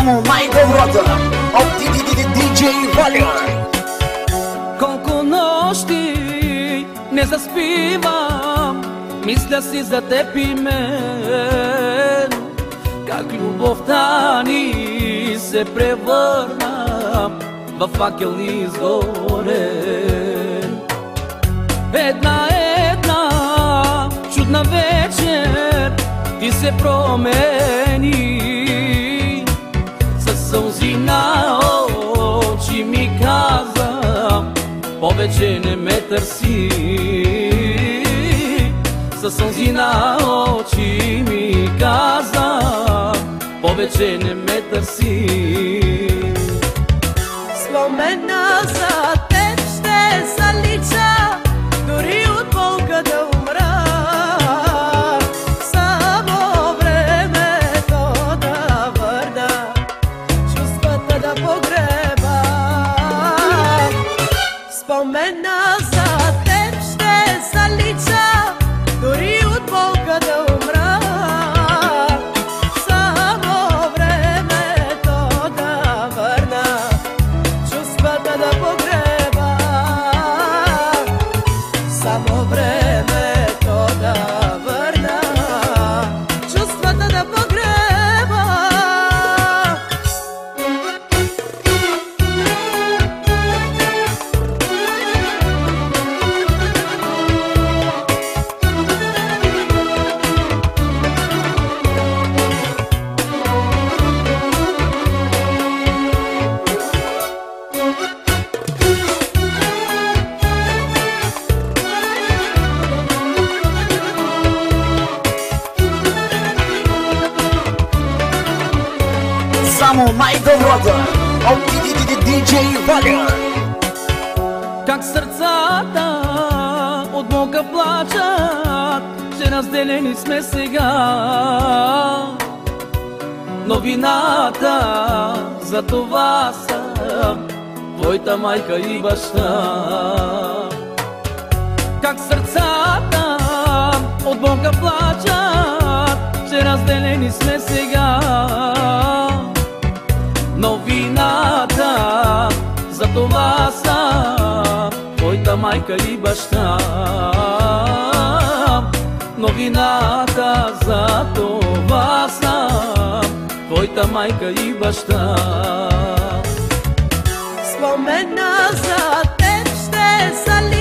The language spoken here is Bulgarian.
Само най-добрата от DJ Валиор. Колко нощи не заспивам, мисля си за теб и мен, как любовта ни се превърна във факел изгорен. Една чудна вечер ти се промени, със сълзи на очи ми каза, повече не ме търси. Със сълзи на очи ми каза, повече не ме търси. Спомена за теб ще залича, дори от болка да умра. Само времето да върна, чувствата да погреба. Спомена за теб ще залича, дори от болка да умра. Само времето да върна, чувствата да погреба. Само времето да върна, чувствата да погреба. Само най-добрата от DJ Валиор. Как сърцата от Бога плачат, че разделени сме сега. Но вината за това са твоята майка и баща. Как сърцата от Бога плачат, че разделени сме сега. Но вината за това са твоята майка и баща. Но вината за това са твоята майка и баща. Спомена за теб ще залича,